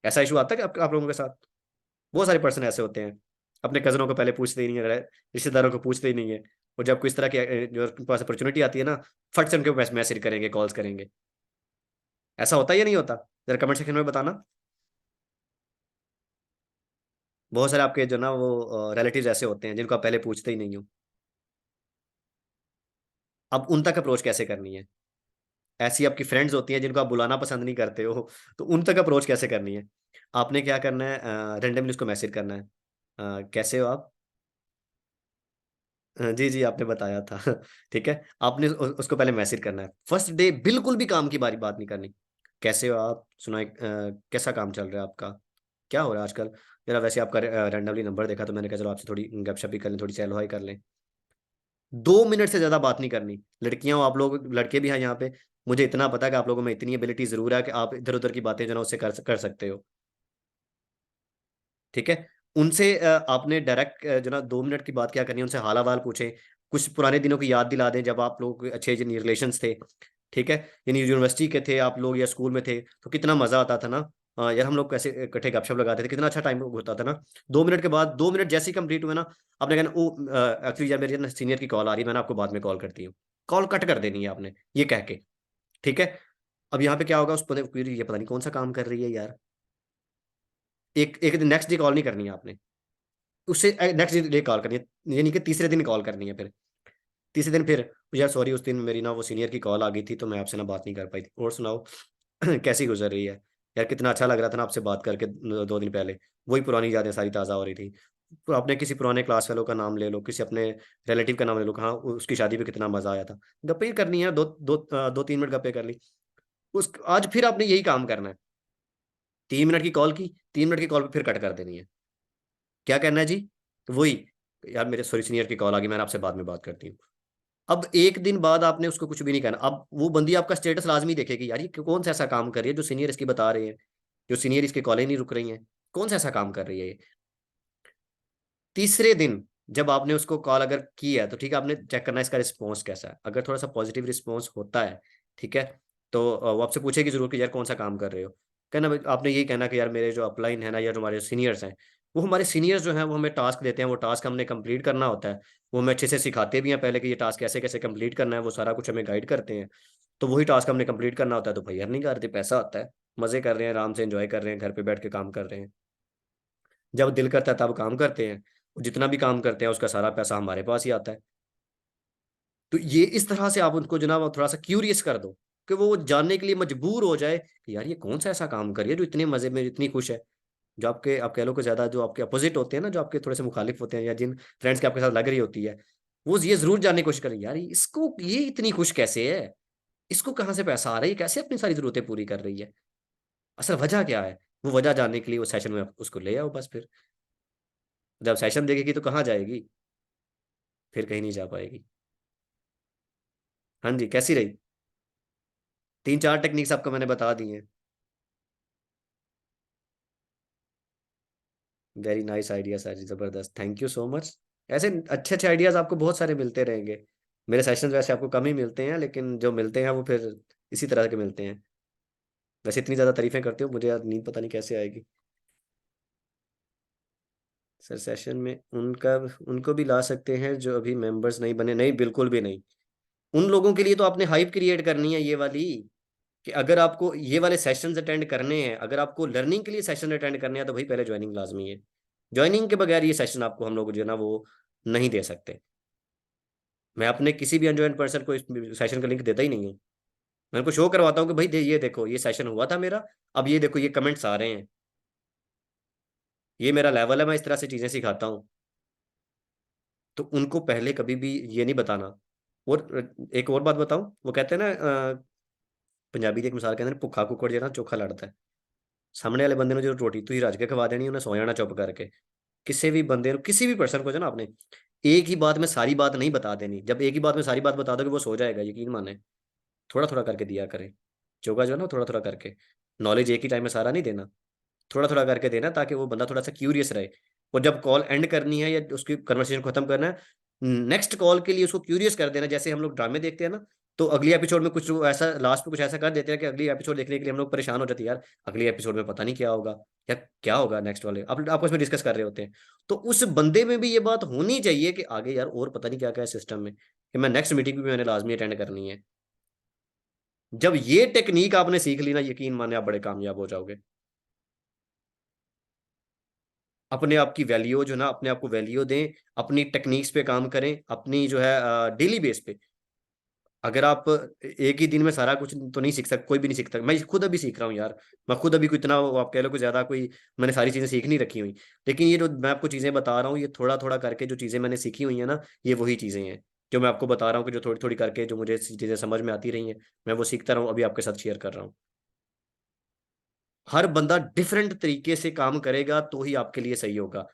ऐसा इशू आता है कि आप लोगों के साथ? बहुत सारे पर्सन ऐसे होते हैं, अपने कजनों को पहले पूछते ही नहीं है, रिश्तेदारों को पूछते ही नहीं है। और जब कोई इस तरह की जो उनके पास अपॉर्चुनिटी आती है ना, फट से उनके पास मैसेज करेंगे, कॉल्स करेंगे। ऐसा होता है या नहीं होता? जरा कमेंट सेक्शन में बताना। बहुत सारे आपके जो ना वो रिलेटिव्स ऐसे होते हैं जिनको आप पहले पूछते ही नहीं हो। अब उन तक अप्रोच कैसे करनी है? ऐसी आपकी फ्रेंड्स होती हैं जिनको आप बुलाना पसंद नहीं करते हो, तो उन तक अप्रोच कैसे करनी है? आपने क्या करना है, रेंडमली उसको मैसेज करना है, कैसे हो आप? जी जी, आपने बताया था। ठीक है, आपने उसको पहले मैसेज करना है फर्स्ट डे। बिल्कुल भी काम की बारी बात नहीं करनी। कैसे हो आप, सुनाए, कैसा काम चल रहा है आपका, क्या हो रहा है आजकल? जरा वैसे आपका रैंडमली नंबर देखा तो मैंने कहा चलो आपसे थोड़ी गपशप भी कर लें, थोड़ी चहल कर लें। 2 मिनट से ज्यादा बात नहीं करनी। लड़कियां हो आप लोग, लड़के भी हैं यहाँ पे। मुझे इतना पता है कि आप लोगों में इतनी एबिलिटी जरूर है कि आप इधर उधर की बातें जो ना उससे कर सकते हो। ठीक है, उनसे आपने डायरेक्ट जो ना 2 मिनट की बात क्या करनी है, उनसे हाल अहवाल पूछें। कुछ पुराने दिनों की याद दिला दें जब आप लोग अच्छे रिलेशंस थे। ठीक है, यानी यूनिवर्सिटी के थे आप लोग या स्कूल में थे तो कितना मजा आता था ना। यार हम लोग कैसे इकट्ठे गपशप लगाते थे, कितना अच्छा टाइम होता था ना। 2 मिनट के बाद, 2 मिनट जैसे ही कंप्लीट हुए ना, आपने कहना ओ एक्चुअली यार मेरी ना सीनियर की कॉल आ रही है, मैंने आपको बाद में कॉल करती हूँ। कॉल कट कर देनी है आपने ये कह के। ठीक है, अब यहाँ पे क्या होगा, उस ये पता नहीं कौन सा काम कर रही है यार। एक एक दिन नेक्स्ट डे कॉल नहीं करनी है आपने, उससे नेक्स्ट डे कॉल करनी है, यानी कि तीसरे दिन कॉल करनी है। फिर तीसरे दिन फिर, यार सॉरी उस दिन मेरी ना वो सीनियर की कॉल आ गई थी तो मैं आपसे ना बात नहीं कर पाई थी, और सुनाओ कैसी गुजर रही है? यार कितना अच्छा लग रहा था ना आपसे बात करके 2 दिन पहले। वही पुरानी यादें सारी ताज़ा हो रही थी। तो आपने किसी पुराने क्लास फेलो का नाम ले लो, किसी अपने रिलेटिव का नाम ले लो, कहाँ उसकी शादी पे कितना मजा आया था। गप्पे करनी है, 2-3 मिनट गप्पे कर ली। उस आज फिर आपने यही काम करना है। 3 मिनट की कॉल की, 3 मिनट की कॉल पे फिर कट कर देनी है। क्या करना है जी? वही, यार मेरे सॉरी सीनियर की कॉल आ गई, मैंने आपसे बाद में बात करती हूँ। अब एक दिन बाद आपने उसको कुछ भी नहीं कहना। अब वो बंदी आपका स्टेटस लाजमी देखेगी, यार ये कौन सा ऐसा काम कर रही है जो सीनियर इसकी बता रहे हैं, जो सीनियर इसके कॉलेज नहीं रुक रही हैं, कौन सा ऐसा काम कर रही है ये। तीसरे दिन जब आपने उसको कॉल अगर की है तो ठीक है, आपने चेक करना है इसका रिस्पॉन्स कैसा है। अगर थोड़ा सा पॉजिटिव रिस्पॉन्स होता है, ठीक है, तो वो आपसे पूछेगी जरूर कि यार कौन सा काम कर रहे हो। कहना आपने यही कहना कि यार मेरे जो अपलाइन है ना, या जो हमारे सीनियर्स हैं, वो हमारे सीनियर्स जो हैं वो हमें टास्क देते हैं, वो टास्क हमने कंप्लीट करना होता है। वो हमें अच्छे से सिखाते भी हैं पहले कि ये टास्क कैसे कैसे कंप्लीट करना है, वो सारा कुछ हमें गाइड करते हैं। तो वही टास्क हमने कंप्लीट करना होता है, तो भाई यार नहीं करते, पैसा आता है, मजे कर रहे हैं, आराम से एंजॉय कर रहे हैं, घर पे बैठ के काम कर रहे हैं। जब दिल करता है तब काम करते हैं, जितना भी काम करते हैं उसका सारा पैसा हमारे पास ही आता है। तो ये इस तरह से आप उनको जनाब थोड़ा सा क्यूरियस कर दो कि वो जानने के लिए मजबूर हो जाए कि यार ये कौन सा ऐसा काम कर रही है जो इतने मजे में, इतनी खुश है। जो आपके, आप कह लो कि ज्यादा जो आपके अपोजिट होते हैं ना, जो आपके थोड़े से मुखालिफ होते हैं, या जिन फ्रेंड्स के आपके साथ लग रही होती है, वो ये जरूर जानने की कोशिश करें, यार इसको ये इतनी खुश कैसे है, इसको कहाँ से पैसा आ रहा है, ये कैसे अपनी सारी जरूरतें पूरी कर रही है, असल वजह क्या है। वो वजह जानने के लिए वो सेशन में उसको ले आओ बस। फिर जब सेशन देखेगी तो कहाँ जाएगी? फिर कहीं नहीं जा पाएगी। हाँ जी, कैसी रही? 3-4 टेक्निक्स आपको मैंने बता दी हैं। वेरी नाइस आइडिया सर जी, जबरदस्त, थैंक यू सो मच। ऐसे अच्छे अच्छे आइडियाज आपको बहुत सारे मिलते रहेंगे। मेरे सेशंस वैसे आपको कम ही मिलते हैं, लेकिन जो मिलते हैं वो फिर इसी तरह के मिलते हैं। वैसे इतनी ज़्यादा तारीफें करते हो, मुझे यार नींद पता नहीं कैसे आएगी। सर सेशन में उनका, उनको भी ला सकते हैं जो अभी मेंबर्स नहीं बने? नहीं, बिल्कुल भी नहीं। उन लोगों के लिए तो आपने हाइप क्रिएट करनी है ये वाली, कि अगर आपको ये वाले सेशंस अटेंड करने हैं, अगर आपको लर्निंग के लिए सेशन अटेंड करने हैं, तो भाई पहले ज्वाइनिंग लाजमी है। ज्वाइनिंग के बगैर ये सेशन आपको हम लोग जो है ना वो नहीं दे सकते। मैं अपने किसी भी अनजॉइंट पर्सन को इस सेशन का लिंक देता ही नहीं हूँ। मैं उनको शो करवाता हूँ कि भाई ये देखो ये सेशन हुआ था मेरा, अब ये देखो ये कमेंट्स आ रहे हैं, ये मेरा लेवल है, मैं इस तरह से चीजें सिखाता हूँ। तो उनको पहले कभी भी ये नहीं बताना। और एक और बात बताऊं, वो कहते हैं ना पंजाबी की एक मिसाल कहते हैं, भुखा कुकड़ जो है ना चोखा लड़ता है। सामने वाले बंदे ने जो रोटी तू ही रज के खवा देनी, उन्हें सो जाना चुप करके। किसी भी बंदे किसी भी पर्सन को जो ना आपने एक ही बात में सारी बात नहीं बता देनी। जब एक ही बात में सारी बात बता दोगे वो सो जाएगा, यकीन माने। थोड़ा थोड़ा करके दिया करें। योगा जो है ना, थोड़ा थोड़ा करके। नॉलेज एक ही टाइम में सारा नहीं देना, थोड़ा थोड़ा करके देना, ताकि वो बंदा थोड़ा सा क्यूरियस रहे। और जब कॉल एंड करनी है या उसकी कन्वर्सेशन खत्म करना है, नेक्स्ट कॉल के लिए उसको क्यूरियस कर देना। जैसे हम लोग ड्रामे देखते हैं ना, तो अगली एपिसोड में कुछ ऐसा लास्ट में कुछ ऐसा कर देते हैं कि अगली एपिसोड देखने के लिए हम लोग परेशान हो जाते हैं, यार अगली एपिसोड में पता नहीं क्या होगा या क्या होगा नेक्स्ट वाले, आप आपस में डिस्कस कर रहे होते हैं। तो उस बंदे में भी ये बात होनी चाहिए कि आगे यार और पता नहीं क्या क्या है सिस्टम में, कि मैं नेक्स्ट मीटिंग भी मैंने लाजमी अटेंड करनी है। जब ये टेक्निक आपने सीख ली ना, यकीन माने आप बड़े कामयाब हो जाओगे। अपने आप की वैल्यू जो ना, अपने आप को वैल्यू दें, अपनी टेक्निक्स पे काम करें, अपनी जो है डेली बेस पे। अगर आप एक ही दिन में सारा कुछ तो नहीं सीख सकते, कोई भी नहीं सीखता। मैं खुद अभी सीख रहा हूँ यार। मैं खुद अभी कोई इतना, आप कह लो, कोई ज्यादा कोई मैंने सारी चीजें सीख नहीं रखी हुई। लेकिन ये जो मैं आपको चीजें बता रहा हूँ, ये थोड़ा थोड़ा करके जो चीजें मैंने सीखी हुई है ना, ये वही चीजें हैं जो मैं आपको बता रहा हूँ, कि जो थोड़ी थोड़ी करके जो मुझे चीजें समझ में आती रही हैं, मैं वो सीखता रहा हूँ, अभी आपके साथ शेयर कर रहा हूँ। हर बंदा डिफरेंट तरीके से काम करेगा तो ही आपके लिए सही होगा।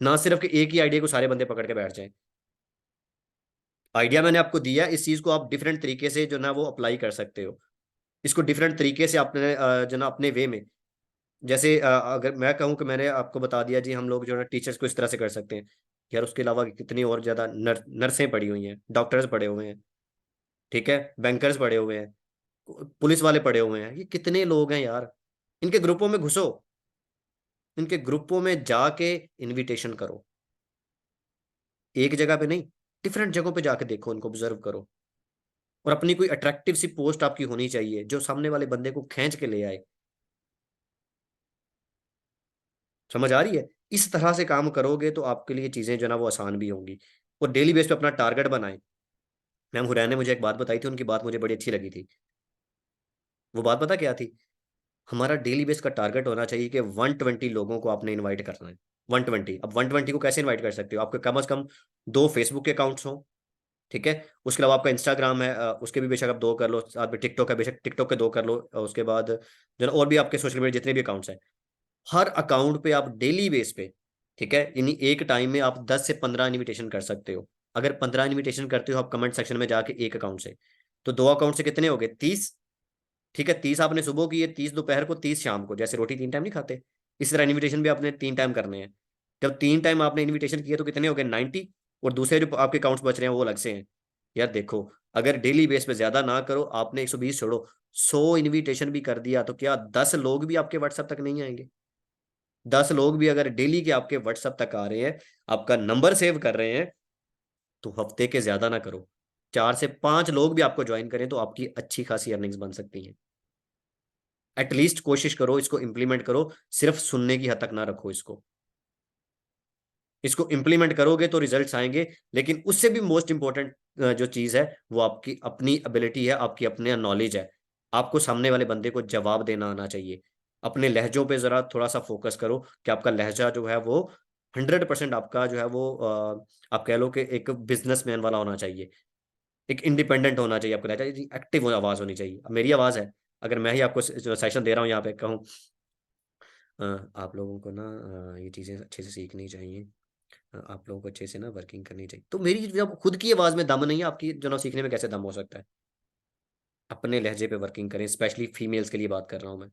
ना सिर्फ कि एक ही आइडिया को सारे बंदे पकड़ के बैठ जाएं। आइडिया मैंने आपको दिया, इस चीज को आप डिफरेंट तरीके से जो ना वो अप्लाई कर सकते हो। इसको डिफरेंट तरीके से अपने जो ना अपने वे में। जैसे अगर मैं कहूँ कि मैंने आपको बता दिया जी, हम लोग जो है टीचर्स को इस तरह से कर सकते हैं। यार उसके अलावा कितनी और ज्यादा नर्सें पढ़ी हुई हैं, डॉक्टर्स पढ़े हुए हैं, ठीक है, बैंकर्स पढ़े हुए हैं, पुलिस वाले पढ़े हुए हैं। ये कितने लोग हैं यार। इनके ग्रुपों में घुसो, इनके ग्रुपों में जाके इनविटेशन करो। एक जगह पे नहीं, डिफरेंट जगहों पे जाके देखो, उनको ऑब्जर्व करो। और अपनी कोई अट्रैक्टिव सी पोस्ट आपकी होनी चाहिए जो सामने वाले बंदे को खींच के ले आए। समझ आ रही है? इस तरह से काम करोगे तो आपके लिए चीजें जो ना वो आसान भी होंगी। और डेली बेस पे अपना टारगेट बनाएं। मैम हुरैन ने मुझे एक बात बताई थी, उनकी बात मुझे बड़ी अच्छी लगी थी। वो बात पता क्या थी? हमारा डेली बेस का टारगेट होना चाहिए कि 120 लोगों को आपने इनवाइट करना है। 120। अब 120 को कैसे इनवाइट कर सकते हो? आपके कम से कम 2 फेसबुक के अकाउंट्स हो, ठीक है। उसके अलावा आपका इंस्टाग्राम है, उसके भी बेशक आप 2 कर लो। साथ में टिकटॉक है, बेशक टिकटॉक के 2 कर लो। उसके बाद जो ना और भी आपके सोशल मीडिया जितने भी अकाउंट्स हैं, हर अकाउंट पे आप डेली बेस पे, ठीक है, यानी एक टाइम में आप 10 से 15 इनविटेशन कर सकते हो। अगर 15 इनविटेशन करते हो आप कमेंट सेक्शन में जाके एक अकाउंट से, तो 2 अकाउंट से कितने हो गए? 30। ठीक है, 30 आपने सुबह किए, 30 दोपहर को, 30 शाम को। जैसे रोटी 3 टाइम नहीं खाते, इसी तरह इन्विटेशन भी आपने 3 टाइम करने हैं। जब 3 टाइम आपने इन्विटेशन किए तो कितने हो गए? 90। और दूसरे जो आपके अकाउंट्स बच रहे हैं वो अलग से हैं। यार देखो, अगर डेली बेस पे ज्यादा ना करो, आपने 120 छोड़ो, 100 इन्विटेशन भी कर दिया, तो क्या 10 लोग भी आपके व्हाट्सएप तक नहीं आएंगे? 10 लोग भी अगर डेली के आपके व्हाट्सएप तक आ रहे हैं, आपका नंबर सेव कर रहे हैं, तो हफ्ते के ज्यादा ना करो, 4 से 5 लोग भी आपको ज्वाइन करें तो आपकी अच्छी खासी अर्निंग्स बन सकती हैं। एटलीस्ट कोशिश करो, इसको इंप्लीमेंट करो। सिर्फ सुनने की हद तक ना रखो इसको। इसको इंप्लीमेंट करोगे तो रिजल्ट्स आएंगे। लेकिन उससे भी मोस्ट इंपॉर्टेंट जो चीज है वो आपकी अपनी एबिलिटी है, आपकी अपनी नॉलेज है। आपको सामने वाले बंदे को जवाब देना आना चाहिए। अपने लहजों पे जरा थोड़ा सा फोकस करो कि आपका लहजा जो है वो 100% आपका जो है वो आप कह लो कि एक बिजनेसमैन वाला होना चाहिए। एक इंडिपेंडेंट होना चाहिए आपका लहजा, एक्टिव आवाज होनी चाहिए। अब मेरी आवाज है, अगर मैं ही आपको सेशन दे रहा हूँ यहाँ पे कहूँ, आप लोगों को ना ये चीज़ें अच्छे से सीखनी चाहिए, आप लोगों को अच्छे से ना वर्किंग करनी चाहिए, तो मेरी जब खुद की आवाज़ में दम नहीं है, आपकी जो ना सीखने में कैसे दम हो सकता है? अपने लहजे पे वर्किंग करें, स्पेशली फीमेल्स के लिए बात कर रहा हूँ मैं।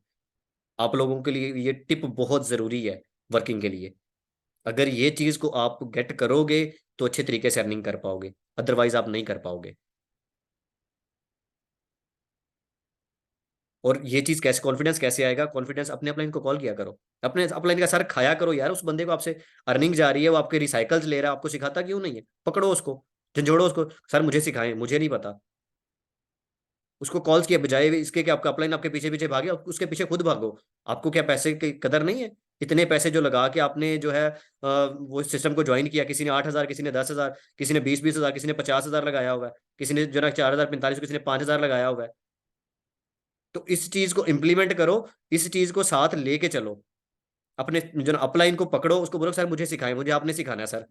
आप लोगों के लिए ये टिप बहुत ज़रूरी है वर्किंग के लिए। अगर ये चीज़ को आप गेट करोगे तो अच्छे तरीके से अर्निंग कर पाओगे, अदरवाइज आप नहीं कर पाओगे। और ये चीज कैसे, कॉन्फिडेंस कैसे आएगा? कॉन्फिडेंस अपने अपलाइन को कॉल किया करो, अपने अपलाइन का सर खाया करो यार। उस बंदे को आपसे अर्निंग जा रही है, वो आपके रिसाइकल्स ले रहा है, आपको सिखाता क्यों नहीं है? पकड़ो उसको, झंझोड़ो उसको, सर मुझे सिखाएं, मुझे नहीं पता। उसको कॉल्स किए बजाय इसके कि आपका अपलाइन आपके पीछे पीछे भागे, उसके पीछे खुद भागो। आपको क्या पैसे की कदर नहीं है? इतने पैसे जो लगा के आपने जो है वो सिस्टम को ज्वाइन किया, किसी ने 8,000, किसी ने 10,000, किसी ने 20,000, किसी ने 50,000 लगाया हुआ है, किसी ने जो ना 4,045, किसी ने 5,000 लगाया हुआ है। तो इस चीज को इम्प्लीमेंट करो, इस चीज को साथ लेके चलो। अपने जो अपलाइन को पकड़ो, उसको बोलो सर मुझे सिखाएं, मुझे आपने सिखाना है सर।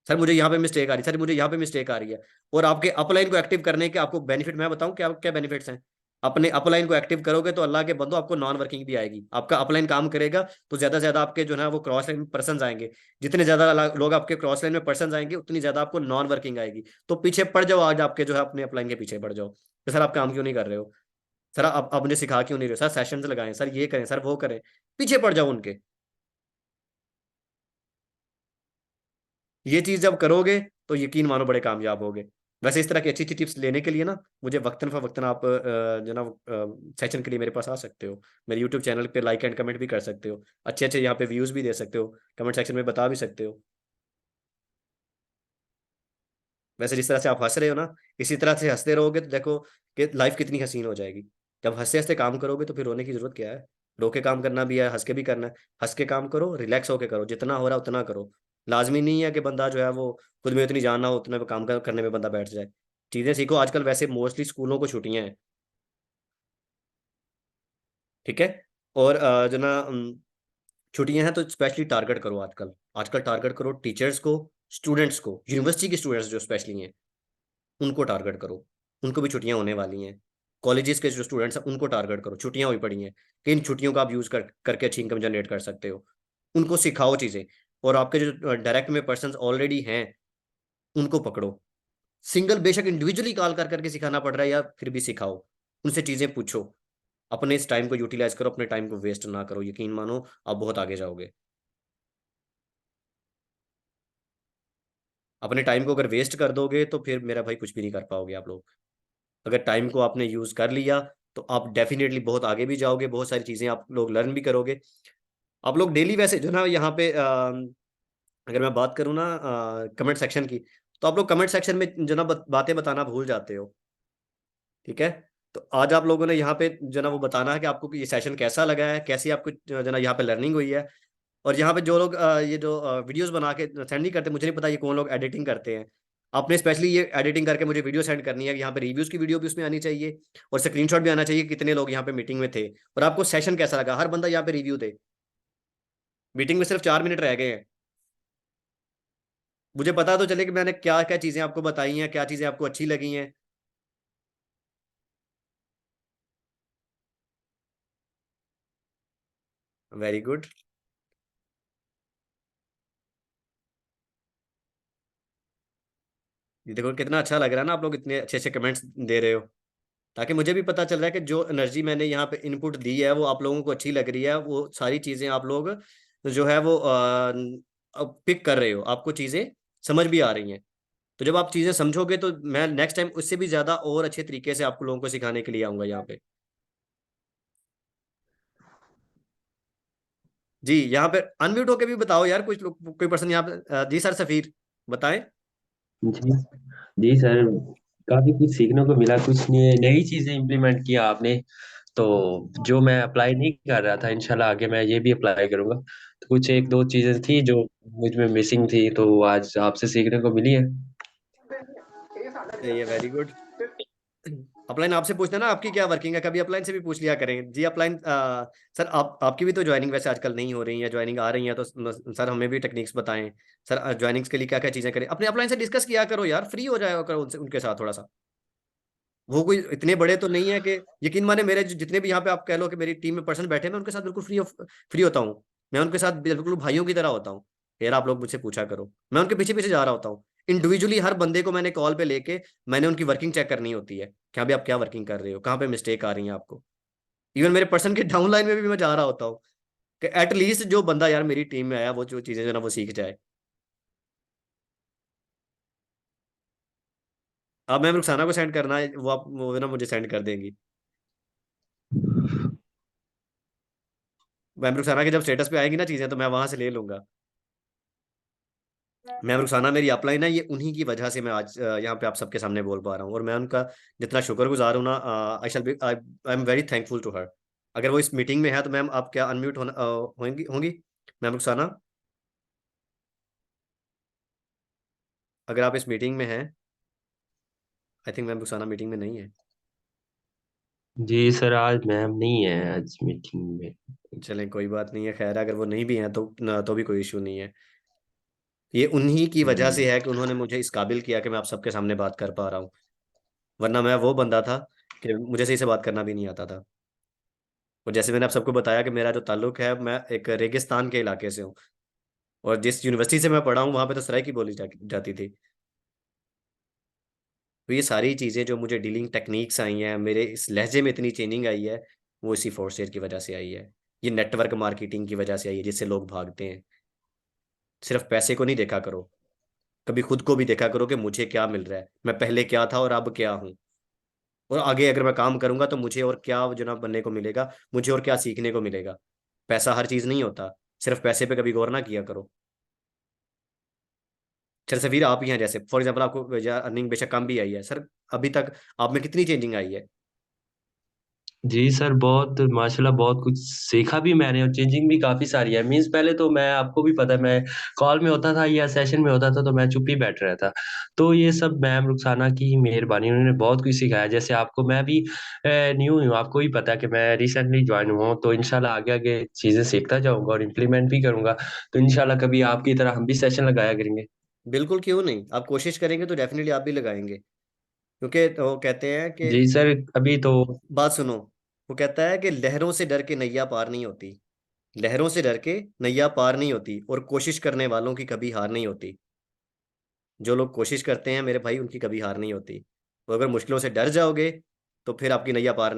सर मुझे यहाँ पे मिस्टेक आ रही है, सर मुझे यहाँ पे मिस्टेक आ रही है। और आपके अपलाइन को एक्टिव करने के आपको बेनिफिट मैं बताऊं क्या क्या बेनिफिट्स हैं। अपने अपलाइन को एक्टिव करोगे तो अल्लाह के बंदो आपको नॉन वर्किंग भी आएगी। आपका अपलाइन काम करेगा तो ज्यादा से ज्यादा आपके जो है वो क्रॉस लाइन में पर्सन आएंगे। जितने ज्यादा लोग आपके क्रॉस लाइन में पर्सन आएंगे उतनी ज्यादा आपको नॉन वर्किंग आएगी। तो पीछे पड़ जाओ आज आपके जो है अपने अपलाइन के पीछे पड़ जाओ कि सर आप काम क्यों नहीं कर रहे हो, सर आप मुझे सिखा क्यों नहीं रहे हो, सर सेशंस लगाएं, सर ये करें, सर वो करें, पीछे पड़ जाओ उनके। ये चीज जब करोगे तो यकीन मानो बड़े कामयाब होगे। वैसे इस तरह की अच्छी अच्छी टिप्स लेने के लिए ना मुझे वक्तन फवक्तन आप जो ना सेशन के लिए मेरे पास आ सकते हो। मेरे यूट्यूब चैनल पे लाइक एंड कमेंट भी कर सकते हो, अच्छे अच्छे यहाँ पे व्यूज भी दे सकते हो, कमेंट सेक्शन में बता भी सकते हो। वैसे जिस तरह से आप हंस रहे हो ना, इसी तरह से हंसते रहोगे तो देखो कि लाइफ कितनी हसीन हो जाएगी। जब हंसते हंसते काम करोगे तो फिर रोने की जरूरत क्या है। रो के काम करना भी है, हंस के भी करना है। हंस के काम करो, रिलैक्स होके करो, जितना हो रहा है उतना करो। लाजमी नहीं है कि बंदा जो है वो खुद में उतनी जान ना हो उतना काम करने में बंदा बैठ जाए। चीजें सीखो। आजकल वैसे मोस्टली स्कूलों को छुट्टियां हैं, ठीक है। और जो ना छुट्टियां हैं तो स्पेशली टारगेट करो आजकल। आजकल टारगेट करो टीचर्स को, स्टूडेंट्स को, यूनिवर्सिटी के स्टूडेंट्स जो स्पेशली हैं उनको टारगेट करो। उनको भी छुट्टियां होने वाली हैं। कॉलेजेस के जो स्टूडेंट्स हैं उनको टारगेट करो, छुट्टियां हुई पड़ी हैं कि इन छुट्टियों का आप यूज करके अच्छी इनकम जनरेट कर सकते हो। उनको सिखाओ चीजें। और आपके जो डायरेक्ट में पर्सन ऑलरेडी हैं उनको पकड़ो। सिंगल बेशक इंडिविजुअली कॉल कर करके सिखाना पड़ रहा है या फिर भी सिखाओ, उनसे चीजें पूछो। अपने इस टाइम को यूटिलाइज करो, अपने टाइम को वेस्ट ना करो। यकीन मानो आप बहुत आगे जाओगे। अपने टाइम को अगर वेस्ट कर दोगे तो फिर मेरा भाई कुछ भी नहीं कर पाओगे आप लोग। अगर टाइम को आपने यूज कर लिया तो आप डेफिनेटली बहुत आगे भी जाओगे, बहुत सारी चीजें आप लोग लर्न भी करोगे। आप लोग डेली वैसे जो ना यहाँ पे अगर मैं बात करूँ ना कमेंट सेक्शन की, तो आप लोग कमेंट सेक्शन में जो ना बातें बताना भूल जाते हो, ठीक है। तो आज आप लोगों ने यहाँ पे जो ना वो बताना है कि आपको ये सेशन कैसा लगा है, कैसी आपको जो ना यहाँ पे लर्निंग हुई है। और यहाँ पे जो लोग ये जो वीडियोस बना के सेंड नहीं करते, मुझे नहीं पता ये कौन लोग एडिटिंग करते हैं। आपने स्पेशली ये एडिटिंग करके मुझे वीडियो सेंड करनी है। यहाँ पे रिव्यूज की वीडियो भी उसमें आनी चाहिए और स्क्रीनशॉट भी आना चाहिए कि कितने लोग यहाँ पे मीटिंग में थे और आपको सेशन कैसा लगा। हर बंदा यहाँ पे रिव्यू दे। मीटिंग में सिर्फ 4 मिनट रह गए हैं, मुझे पता तो चले कि मैंने क्या क्या चीजें आपको बताई हैं, क्या चीजें आपको अच्छी लगी हैं। Very good. ये देखो कितना अच्छा लग रहा है ना, आप लोग इतने अच्छे अच्छे कमेंट्स दे रहे हो, ताकि मुझे भी पता चल रहा है कि जो एनर्जी मैंने यहाँ पे इनपुट दी है वो आप लोगों को अच्छी लग रही है। वो सारी चीजें आप लोग जो है वो पिक कर रहे हो, आपको चीजें समझ भी आ रही हैं। तो जब आप चीजें समझोगे तो मैं नेक्स्ट टाइम उससे भी ज्यादा और अच्छे तरीके से आप लोगों को सिखाने के लिए आऊंगा यहाँ पे। जी यहाँ पे अनम्यूट होके भी बताओ यार कुछ लोग, कोई पर्सन यहाँ पे जी सर सफीर बताएं। जी जी सर, काफी कुछ सीखने को मिला, कुछ नई चीजें इम्प्लीमेंट किया आपने। तो जो मैं अप्लाई नहीं कर रहा था, इंशाल्लाह आगे मैं ये भी अप्लाई करूंगा। तो कुछ एक दो चीजें थी जो मुझ में मिसिंग थी, तो वो आज आपसे सीखने को मिली है। ये वेरी गुड। अपलाइन आपसे पूछना ना आपकी क्या वर्किंग है, कभी अपलाइन से भी पूछ लिया करें। जी अपलाइन सर आपकी भी तो ज्वाइनिंग वैसे आजकल नहीं हो रही है, ज्वाइनिंग आ रही है तो सर हमें भी टेक्निक्स बताएं। सर ज्वाइनिंग्स के लिए क्या क्या चीजें करें, अपने अपलाइन से डिस्कस किया करो यार, फ्री हो जाएगा करो उनसे, उनके साथ थोड़ा सा। वो कोई इतने बड़े तो नहीं है कि यकीन माने मेरे जितने भी यहाँ पे आप कह लो कि मेरी टीम में पर्सन बैठे हैं, मैं उनके साथ बिल्कुल फ्री होता हूँ। मैं उनके साथ बिल्कुल भाइयों की तरह होता हूँ। यार आप लोग मुझसे पूछा करो, मैं उनके पीछे पीछे जा रहा होता हूँ। इंडिविजुअली हर बंदे को मैंने कॉल पे लेके मैंने उनकी वर्किंग चेक करनी होती है, क्या भी आप क्या वर्किंग कर रहे हो, कहाँ पे मिस्टेक आ रही है आपको। इवन मेरे पर्सन के डाउन लाइन में भी मैं जा रहा होता हूँ कि एटलीस्ट जो बंदा यार मेरी टीम में आया वो जो चीजें जो ना वो सीख जाए। अब मैम रुखसाना को सेंड करना है, वो आप वो ना मुझे सेंड कर देंगी। मैम रुखसाना के जब स्टेटस पे आएगी ना चीजें तो मैं वहां से ले लूंगा। मैम रुखसाना मेरी अपलाइन है, ये उन्हीं की वजह से मैं आज यहाँ पे आप सबके सामने बोल पा रहा हूँ और मैं उनका जितना शुक्रगुजार हूँ ना, I shall be I am very thankful to her. अगर वो इस मीटिंग में है तो मैम आप क्या अनम्यूट होना होंगी होंगी मैम रुखसाना, अगर आप इस मीटिंग में हैं। I think ma'am Rukhsana meeting में नहीं है। जी सर, आज मैम नहीं है आज मीटिंग में। चलें कोई बात नहीं है, खैर है, अगर वो नहीं भी हैं तो भी कोई इशू नहीं है। ये उन्हीं की वजह जी से है कि उन्होंने मुझे इस काबिल किया कि मैं आप सबके सामने बात कर पा रहा हूँ। वरना मैं वो बंदा था कि मुझे सही से बात करना भी नहीं आता था। और जैसे मैंने आप सबको बताया कि मेरा जो ताल्लुक है, मैं एक रेगिस्तान के इलाके से हूँ, और जिस यूनिवर्सिटी से मैं पढ़ा हूँ वहाँ पे तो सराइकी बोली जाती थी। तो ये सारी चीज़ें जो मुझे डीलिंग टेक्निक्स आई हैं, मेरे इस लहजे में इतनी चेंजिंग आई है, वो इसी फोर्स की वजह से आई है। ये नेटवर्क मार्केटिंग की वजह से आई है, जिससे लोग भागते हैं। सिर्फ पैसे को नहीं देखा करो, कभी खुद को भी देखा करो कि मुझे क्या मिल रहा है, मैं पहले क्या था और अब क्या हूँ, और आगे अगर मैं काम करूंगा तो मुझे और क्या जनाब बनने को मिलेगा, मुझे और क्या सीखने को मिलेगा। पैसा हर चीज़ नहीं होता, सिर्फ पैसे पे कभी गौर ना किया करो। सर सफीर, आप ही हैं, जैसे फॉर एग्जाम्पल आपको अर्निंग बेशक कम भी आई है सर, अभी तक आप में कितनी चेंजिंग आई है। जी सर, बहुत माशाल्लाह बहुत कुछ सीखा भी मैंने और चेंजिंग भी काफ़ी सारी है। मीन्स पहले तो मैं आपको भी पता है मैं कॉल में होता था या सेशन में होता था तो मैं चुप ही बैठ रहा था। तो ये सब मैम रुखसाना की ही मेहरबानी, उन्होंने बहुत कुछ सिखाया। जैसे आपको मैं भी न्यू हूँ, आपको भी पता है कि मैं रिसेंटली जॉइन हुआ हूँ, तो इंशाल्लाह आगे-आगे चीज़ें सीखता जाऊँगा और इम्प्लीमेंट भी करूँगा। तो इंशाल्लाह कभी आपकी तरह हम भी सेशन लगाया करेंगे। बिल्कुल, क्यों नहीं, आप कोशिश करेंगे तो डेफिनेटली आप भी लगाएंगे, क्योंकि तो वो कहते हैं कि, जी सर, अभी तो बात सुनो, वो कहता है कि लहरों से डर के नैया पार नहीं होती। लहरों से डर के नैया पार नहीं होती, और कोशिश करने वालों की कभी हार नहीं होती। जो लोग कोशिश करते हैं मेरे भाई, उनकी कभी हार नहीं होती। तो अगर मुश्किलों से डर जाओगे तो फिर आपकी नैया पार नहीं